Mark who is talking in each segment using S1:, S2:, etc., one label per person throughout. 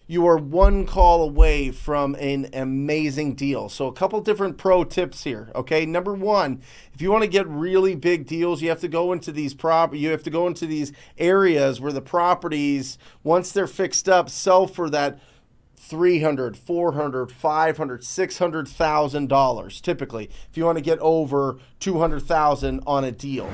S1: You are one call away from an amazing deal. So a couple different pro tips here. Okay, number one, if you want to get really big deals, you have to go into these areas where the properties, once they're fixed up, sell for that $300, $400, $500, $600,000 typically. If you want to get over $200,000 on a deal.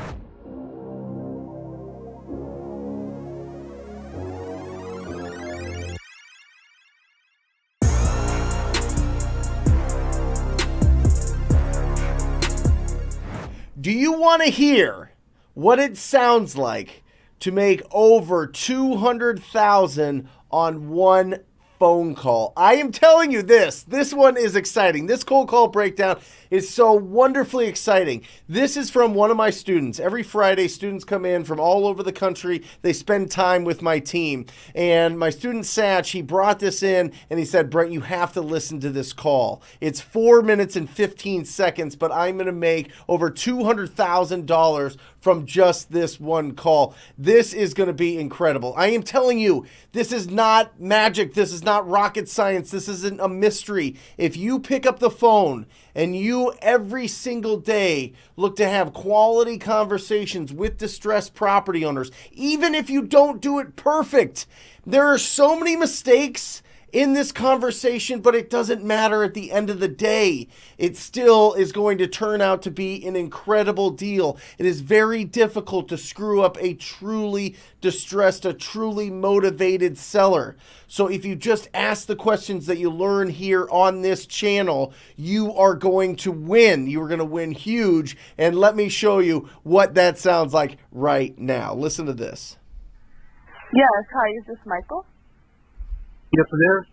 S1: Do you want to hear what it sounds like to make over $200,000 on one phone call? I am telling you this one is exciting. This cold call breakdown is so wonderfully exciting. This is from one of my students. Every Friday, students come in from all over the country. They spend time with my team. And my student Satch, he brought this in and he said, Brent, you have to listen to this call. It's 4 minutes and 15 seconds, but I'm going to make over $200,000 from just this one call. This is going to be incredible. I am telling you, this is not magic. This is not rocket science. This isn't a mystery. If you pick up the phone and you every single day look to have quality conversations with distressed property owners, even if you don't do it perfect, there are so many mistakes in this conversation, but it doesn't matter at the end of the day. It still is going to turn out to be an incredible deal. It is very difficult to screw up a truly distressed, a truly motivated seller. So if you just ask the questions that you learn here on this channel, you are going to win. You are going to win huge. And let me show you what that sounds like right now. Listen to this.
S2: Yes, hi, is this Michael?
S3: Yes, it is.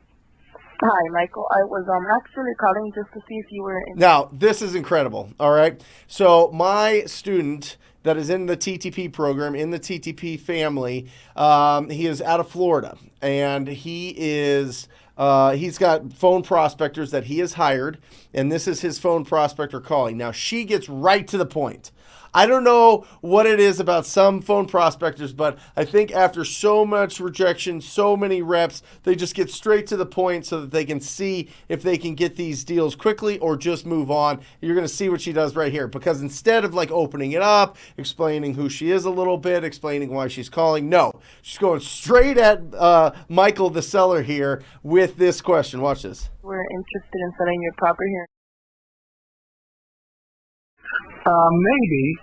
S2: Hi, Michael. I was actually calling just to see if you were in.
S1: Now, this is incredible, all right? So my student that is in the TTP program, in the TTP family, he is out of Florida, and he's got phone prospectors that he has hired, and this is his phone prospector calling. Now, she gets right to the point. I don't know what it is about some phone prospectors, but I think after so much rejection, so many reps, they just get straight to the point so that they can see if they can get these deals quickly or just move on. You're going to see what she does right here, because instead of like opening it up, explaining who she is a little bit, explaining why she's calling, no, she's going straight at Michael, the seller here, with this question. Watch this.
S2: We're interested in selling your property here.
S3: Maybe.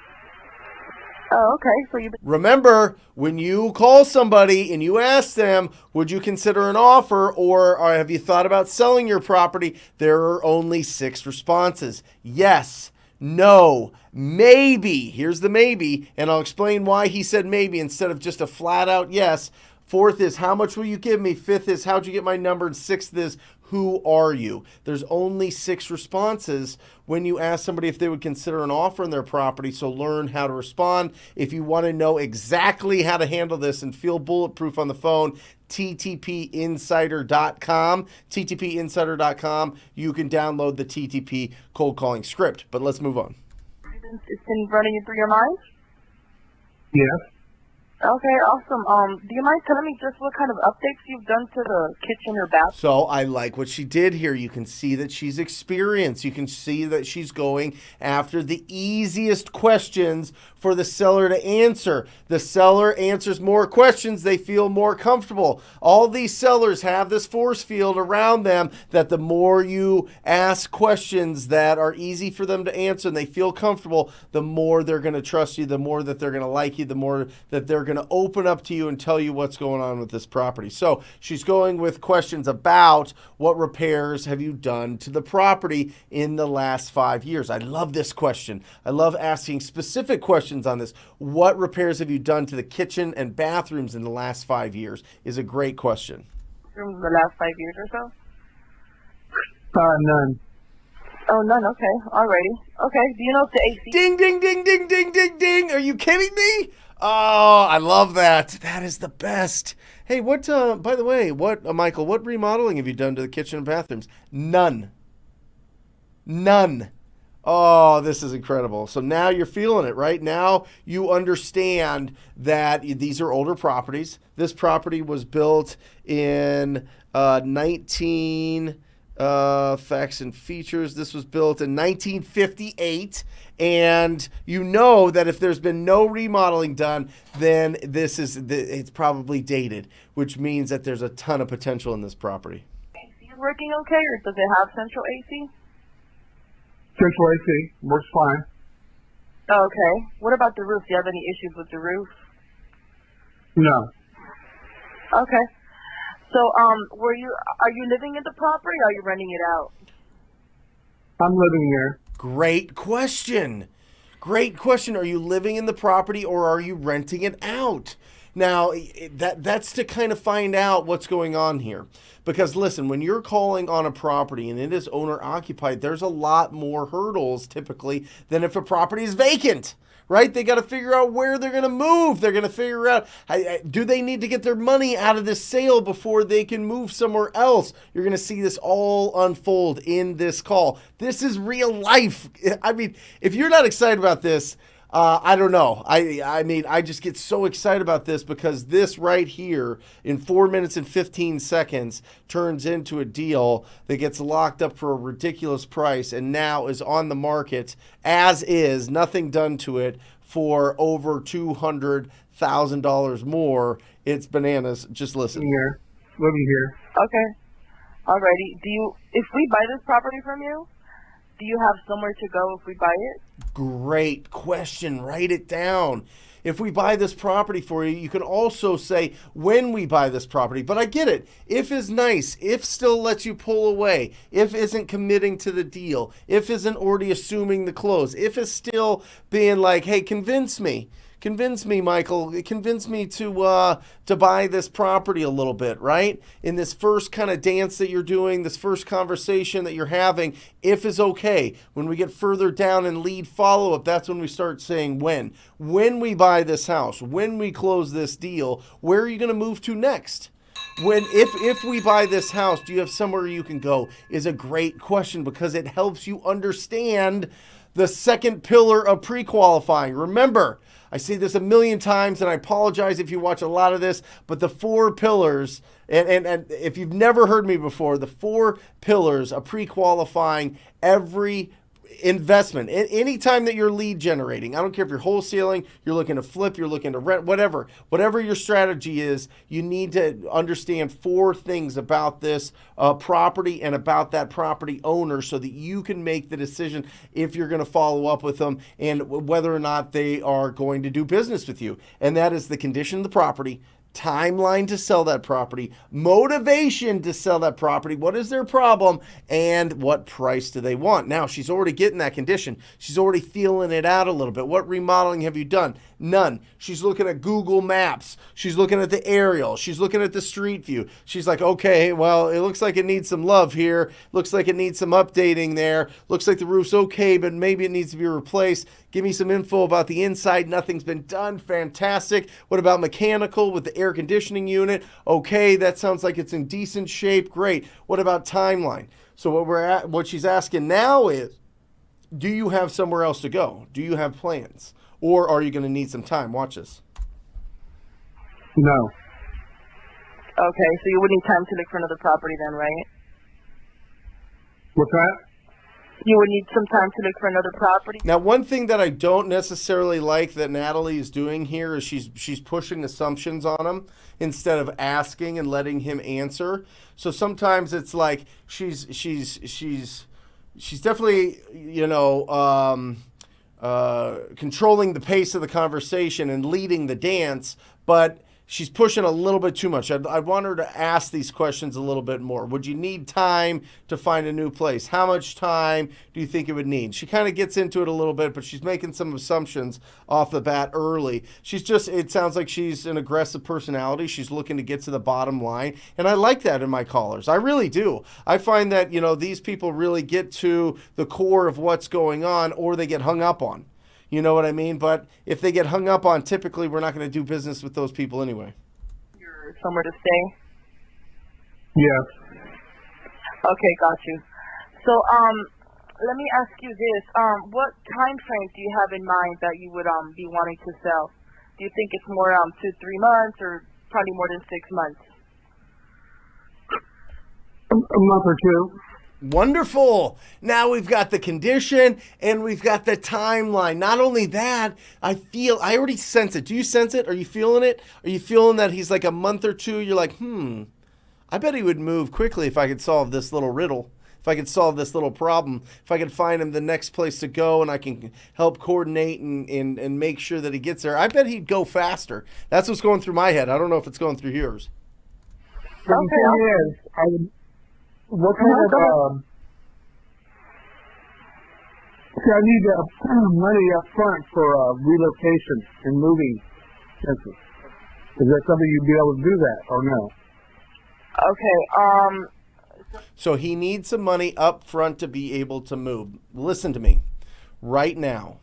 S2: Oh, okay. So you.
S1: Remember, when you call somebody and you ask them, would you consider an offer, or have you thought about selling your property? There are only 6 responses. Yes, no, maybe. Here's the maybe, and I'll explain why he said maybe instead of just a flat out yes. 4th is, how much will you give me? 5th is, how'd you get my number? And 6th is, who are you? There's only 6 responses when you ask somebody if they would consider an offer in their property. So learn how to respond. If you want to know exactly how to handle this and feel bulletproof on the phone, ttpinsider.com. ttpinsider.com. You can download the TTP cold calling script. But let's move on.
S2: It's been running through your mind?
S3: Yes.
S2: Okay, awesome. Do you mind telling me just what kind of updates you've done to the kitchen or bathroom?
S1: So I like what she did here. You can see that she's experienced. You can see that she's going after the easiest questions for the seller to answer. The seller answers more questions, they feel more comfortable. All these sellers have this force field around them that the more you ask questions that are easy for them to answer and they feel comfortable, the more they're going to trust you, the more that they're going to like you, the more that they're going to open up to you and tell you what's going on with this property. So she's going with questions about what repairs have you done to the property in the last 5 years. I love this question. I love asking specific questions on this. What repairs have you done to the kitchen and bathrooms in the last 5 years is a great question.
S2: From the last 5 years or so?
S3: None.
S2: Oh, none. Okay. Alrighty. Okay. Do you know if the AC?
S1: Ding, ding, ding, ding, ding, ding, ding. Are you kidding me? Oh, I love that. That is the best. Hey, what, by the way, Michael, what remodeling have you done to the kitchen and bathrooms? None. None. Oh, this is incredible. So now you're feeling it, right? Now you understand that these are older properties. This property was built in 19 facts and features. This was built in 1958, and you know that if there's been no remodeling done, then it's probably dated, which means that there's a ton of potential in this property.
S2: AC is working okay, or does it have central AC?
S3: Central AC works fine.
S2: Okay. What about the roof? Do you have any issues with the roof?
S3: No.
S2: Okay. So, are you living in the property, or are you renting it out?
S3: I'm living there.
S1: Great question. Great question. Are you living in the property or are you renting it out? Now, that's to kind of find out what's going on here. Because listen, when you're calling on a property and it is owner occupied, there's a lot more hurdles typically than if a property is vacant. Right? They got to figure out where they're going to move. They're going to figure out, do they need to get their money out of this sale before they can move somewhere else? You're going to see this all unfold in this call. This is real life. I mean, if you're not excited about this, I don't know. I mean, I just get so excited about this because this right here in 4 minutes and 15 seconds turns into a deal that gets locked up for a ridiculous price and now is on the market as is, nothing done to it, for over $200,000 more. It's bananas. Just listen.
S3: Living here.
S2: Okay. Alrighty. If we buy this property from you, do you have somewhere to go if we buy it?
S1: Great question. Write it down. If we buy this property for you, you can also say when we buy this property. But I get it. If is nice. If still lets you pull away. If isn't committing to the deal. If isn't already assuming the close. If is still being like, hey, convince me. Convince me, Michael. Convince me to buy this property a little bit, right? In this first kind of dance that you're doing, this first conversation that you're having, if is okay. When we get further down in lead follow-up, that's when we start saying when. When we buy this house, when we close this deal, where are you going to move to next? If we buy this house, do you have somewhere you can go? Is a great question because it helps you understand the second pillar of pre-qualifying. Remember, I say this a million times, and I apologize if you watch a lot of this, but the 4 pillars, and if you've never heard me before, the 4 pillars of pre-qualifying every investment. Anytime that you're lead generating, I don't care if you're wholesaling, you're looking to flip, you're looking to rent, whatever your strategy is, you need to understand 4 things about this property and about that property owner so that you can make the decision if you're going to follow up with them and whether or not they are going to do business with you. And that is the condition of the property, timeline to sell that property, motivation to sell that property, what is their problem, and what price do they want. Now, she's already getting that condition. She's already feeling it out a little bit. What remodeling have you done? None. She's looking at Google Maps. She's looking at the aerial. She's looking at the street view. She's like, okay, well, it looks like it needs some love here. Looks like it needs some updating there. Looks like the roof's okay, but maybe it needs to be replaced. Give me some info about the inside. Nothing's been done. Fantastic. What about mechanical with the air conditioning unit? Okay, that sounds like it's in decent shape. Great. What about timeline? So what she's asking now is, do you have somewhere else to go? Do you have plans? Or are you going to need some time? Watch this.
S3: No.
S2: Okay, so you would need time to look for another property then, right?
S3: What's that?
S2: You would need some time to look for another property.
S1: Now, one thing that I don't necessarily like that Natalie is doing here is she's pushing assumptions on him instead of asking and letting him answer. So sometimes it's like she's definitely, controlling the pace of the conversation and leading the dance, but she's pushing a little bit too much. I want her to ask these questions a little bit more. Would you need time to find a new place? How much time do you think it would need? She kind of gets into it a little bit, but she's making some assumptions off the bat early. It sounds like she's an aggressive personality. She's looking to get to the bottom line. And I like that in my callers. I really do. I find that, these people really get to the core of what's going on or they get hung up on. You know what I mean? But if they get hung up on, typically we're not going to do business with those people anyway.
S2: You're somewhere to stay?
S3: Yes.
S2: Okay, got you. So, let me ask you this. What time frame do you have in mind that you would be wanting to sell? Do you think it's more 2-3 months or probably more than 6 months?
S3: A month or two.
S1: Wonderful. Now we've got the condition and we've got the timeline. Not only that, I already sense it. Do you sense it? Are you feeling it? Are you feeling that he's like a month or two? You're like, I bet he would move quickly if I could solve this little riddle. If I could solve this little problem, if I could find him the next place to go and I can help coordinate and make sure that he gets there, I bet he'd go faster. That's what's going through my head. I don't know if it's going through yours.
S3: The thing is, what kind of, see, I need money up front for relocation and moving expenses. Is that something you'd be able to do that or no?
S2: Okay.
S1: So he needs some money up front to be able to move. Listen to me right now.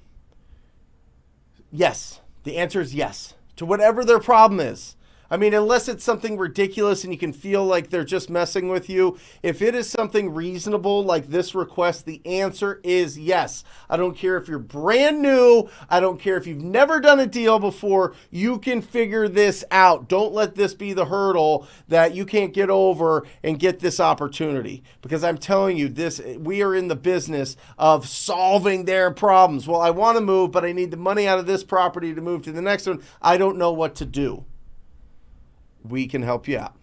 S1: Yes. The answer is yes to whatever their problem is. I mean, unless it's something ridiculous and you can feel like they're just messing with you. If it is something reasonable like this request, the answer is yes. I don't care if you're brand new. I don't care if you've never done a deal before. You can figure this out. Don't let this be the hurdle that you can't get over and get this opportunity. Because I'm telling you, we are in the business of solving their problems. Well, I want to move, but I need the money out of this property to move to the next one. I don't know what to do. We can help you out.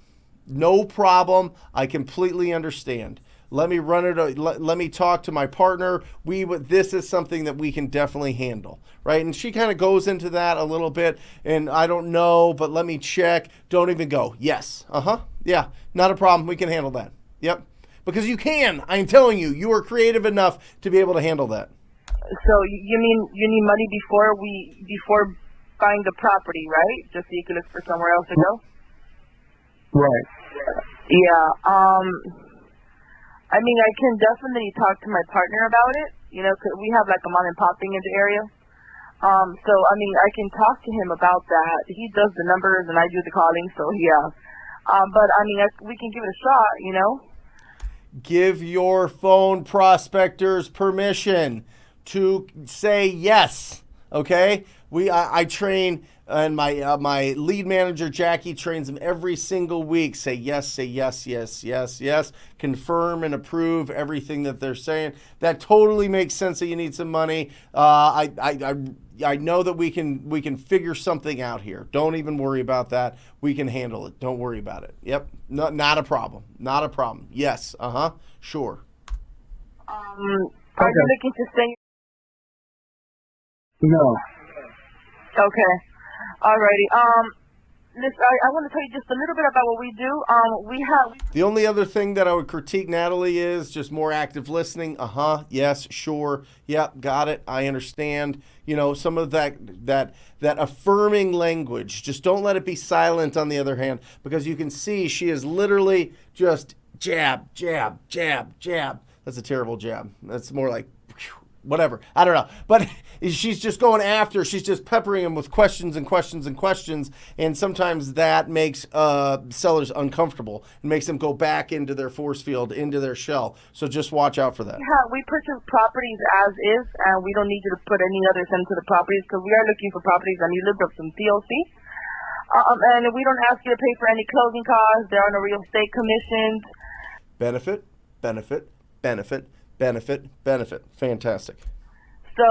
S1: No problem. I completely understand. Let me run it. Let me talk to my partner. This is something that we can definitely handle, right? And she kind of goes into that a little bit, and I don't know, but let me check. Don't even go. Yes. Yeah. Not a problem. We can handle that. Yep. Because you can. I'm telling you, you are creative enough to be able to handle that.
S2: So you mean you need money before buying the property, right? Just so you can look for somewhere else to go?
S3: Right.
S2: Yeah. I mean, I can definitely talk to my partner about it. You know, 'cause we have like a mom and pop thing in the area. So I mean, I can talk to him about that. He does the numbers and I do the calling. So yeah. But I mean, we can give it a shot. You know.
S1: Give your phone prospectors permission to say yes. Okay. I train. And my lead manager, Jackie, trains them every single week. Say yes, yes. Confirm and approve everything that they're saying. That totally makes sense that you need some money. I know that we can figure something out here. Don't even worry about that. We can handle it. Don't worry about it. Yep. Not a problem. Not a problem. Yes. Sure.
S2: Are you looking to stay?
S3: No.
S2: Okay. Alrighty. Listen, I want to tell you just a little bit about what we do.
S1: The only other thing that I would critique Natalie is just more active listening. Yes, sure. Yep, got it. I understand. You know, some of that affirming language. Just don't let it be silent on the other hand, because you can see she is literally just jab. That's a terrible jab. That's more like whatever. I don't know. But she's just going after, she's just peppering him with questions. And sometimes that makes sellers uncomfortable and makes them go back into their force field, into their shell. So just watch out for that.
S2: Yeah, we purchase properties as is, and we don't need you to put any others into the properties because we are looking for properties and you live up some TLC. And we don't ask you to pay for any closing costs. There are no real estate commissions.
S1: Benefit. Fantastic.
S2: So,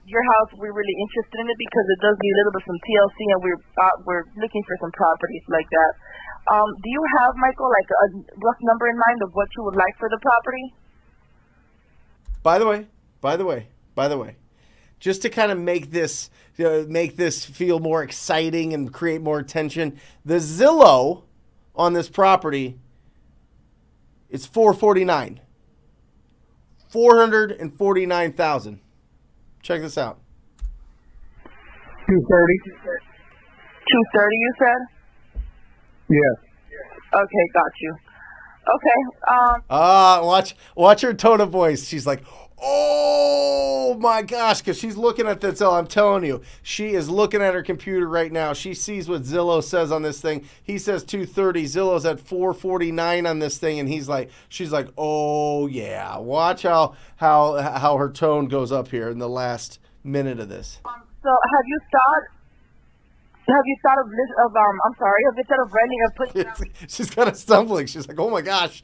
S2: your house, we're really interested in it because it does need a little bit of some TLC, and we're looking for some properties like that. Do you have, Michael, like a rough number in mind of what you would like for the property?
S1: By the way, just to kind of make this feel more exciting and create more attention, the Zillow on this property, it's $449,000. $449,000. Check this out.
S3: 230.
S2: 230, you said?
S3: Yes.
S2: Okay, got you. Okay.
S1: Watch her tone of voice. She's like, oh my gosh, because she's looking at this. I'm telling you, she is looking at her computer right now. She sees what Zillow says on this thing. He says 230. Zillow's at 449 on this thing, and she's like, oh yeah. Watch how her tone goes up here in the last minute of this.
S2: So have you thought Have you thought of I'm sorry, have you thought of renting or putting out?
S1: She's kind of stumbling. She's like, oh my gosh,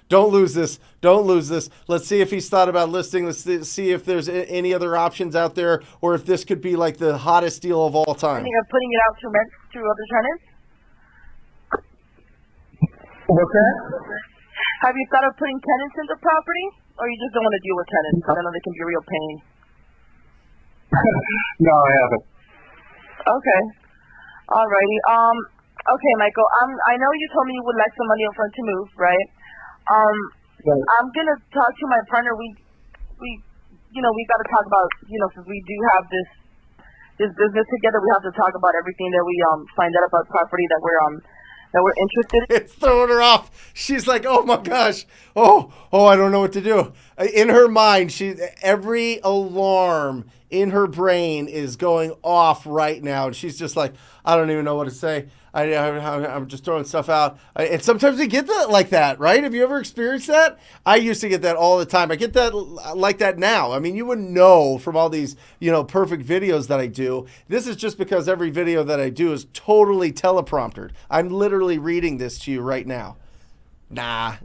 S1: don't lose this. Let's see if he's thought about listing. Let's see if there's any other options out there, or if this could be like the hottest deal of all time.
S2: Renting or putting it out to rent to other tenants?
S3: What's that?
S2: Have you thought of putting tenants in the property, or you just don't want to deal with tenants? I know they can be a real pain.
S3: No, I haven't.
S2: Okay. Alrighty. Okay, Michael. I know you told me you would like some money up front to move, right?
S3: Right.
S2: I'm gonna talk to my partner. We got to talk about, since we do have this business together, we have to talk about everything that we find out about property that we're interested in.
S1: It's throwing her off. She's like, oh my gosh. Oh, I don't know what to do. In her mind, every alarm in her brain is going off right now. And she's just like, I don't even know what to say. I'm just throwing stuff out. And sometimes we get that like that, right? Have you ever experienced that? I used to get that all the time. I get that like that now. I mean, you wouldn't know from all these, perfect videos that I do. This is just because every video that I do is totally telepromptered. I'm literally reading this to you right now. Nah.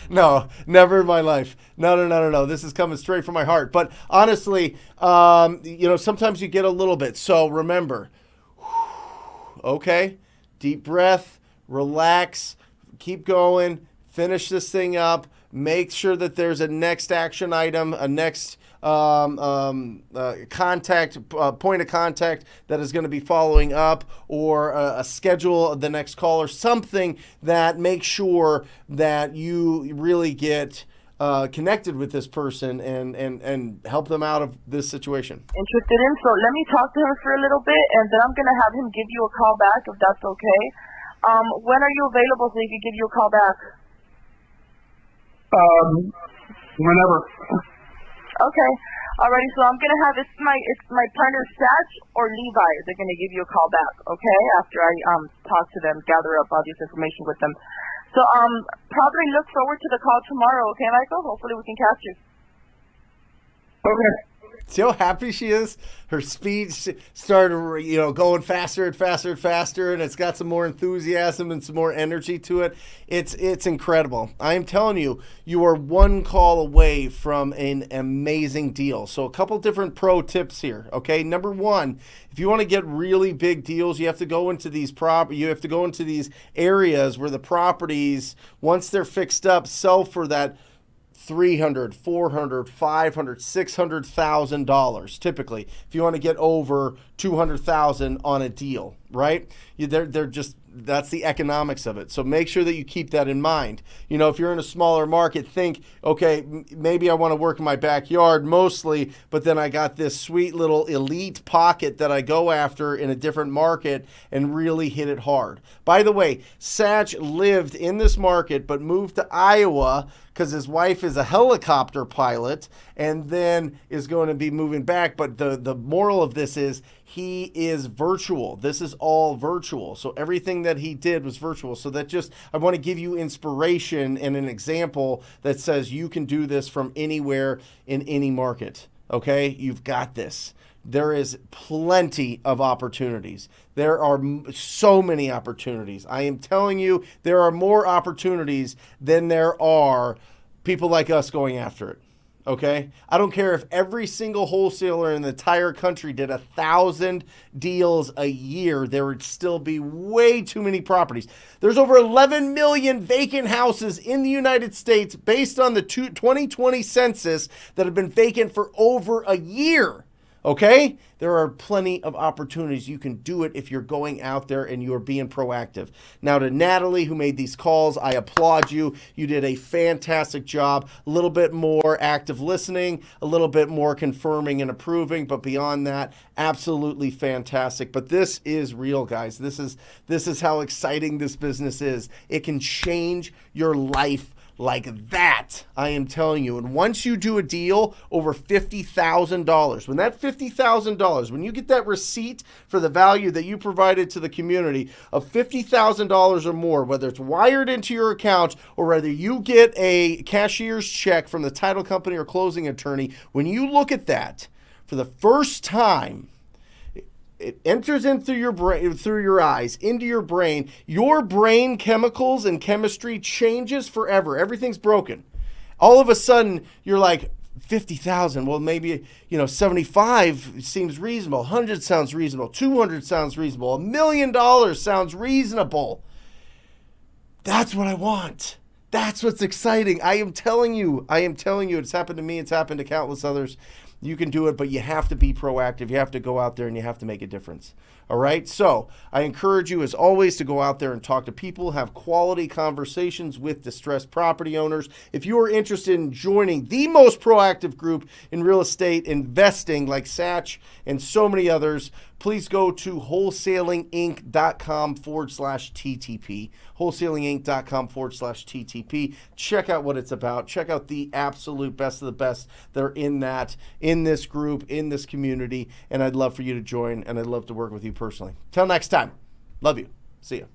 S1: No, never in my life. No. This is coming straight from my heart. But honestly, sometimes you get a little bit. So remember, okay, deep breath, relax, keep going, finish this thing up, make sure that there's a next action item, a next point of contact that is going to be following up, or a schedule of the next call, or something that makes sure that you really get connected with this person and help them out of this situation.
S2: Interested in. So let me talk to him for a little bit, and then I'm going to have him give you a call back if that's okay. When are you available so he can give you a call back?
S3: Whenever.
S2: Okay. Alrighty, so I'm gonna have it's my partner Satch or Levi. They're gonna give you a call back, okay? After I talk to them, gather up all this information with them. So probably look forward to the call tomorrow, okay, Michael? Hopefully we can catch you.
S3: Okay.
S1: See how happy she is? Her speed started, going faster and faster and faster, and it's got some more enthusiasm and some more energy to it. It's incredible. I am telling you, you are one call away from an amazing deal. So a couple different pro tips here, okay? Number one, if you want to get really big deals, you have to go into these areas where the properties, once they're fixed up, sell for that $300,000, $400,000, $500,000, $600,000 typically. If you want to get over $200,000 on a deal, right? That's the economics of it. So make sure that you keep that in mind. If you're in a smaller market, think, okay, maybe I want to work in my backyard mostly, but then I got this sweet little elite pocket that I go after in a different market and really hit it hard. By the way, Satch lived in this market but moved to Iowa because his wife is a helicopter pilot and then is going to be moving back. But the moral of this is he is virtual. This is all virtual. So everything that he did was virtual. So I want to give you inspiration and an example that says you can do this from anywhere in any market. Okay? You've got this. There is plenty of opportunities. There are so many opportunities. I am telling you, there are more opportunities than there are people like us going after it. Okay? I don't care if every single wholesaler in the entire country did 1,000 deals a year, there would still be way too many properties. There's over 11 million vacant houses in the United States based on the 2020 census that have been vacant for over a year. Okay? There are plenty of opportunities. You can do it if you're going out there and you're being proactive. Now to Natalie, who made these calls, I applaud you. You did a fantastic job. A little bit more active listening, a little bit more confirming and approving, but beyond that, absolutely fantastic. But this is real, guys. This is how exciting this business is. It can change your life like that, I am telling you. And once you do a deal over $50,000, when that $50,000, when you get that receipt for the value that you provided to the community of $50,000 or more, whether it's wired into your account or whether you get a cashier's check from the title company or closing attorney, when you look at that for the first time, it enters in through your brain, through your eyes, into your brain. Your brain chemicals and chemistry changes forever. Everything's broken. All of a sudden, you're like, 50,000. Well, maybe, 75 seems reasonable. 100 sounds reasonable. 200 sounds reasonable. $1 million sounds reasonable. That's what I want. That's what's exciting. I am telling you, it's happened to me. It's happened to countless others. You can do it, but you have to be proactive. You have to go out there and you have to make a difference. All right. So I encourage you, as always, to go out there and talk to people, have quality conversations with distressed property owners. If you are interested in joining the most proactive group in real estate investing like Satch and so many others, please go to wholesalinginc.com/TTP. Wholesalinginc.com/TTP. Check out what it's about. Check out the absolute best of the best that are in this group, in this community. And I'd love for you to join, and I'd love to work with you personally. Till next time. Love you. See you.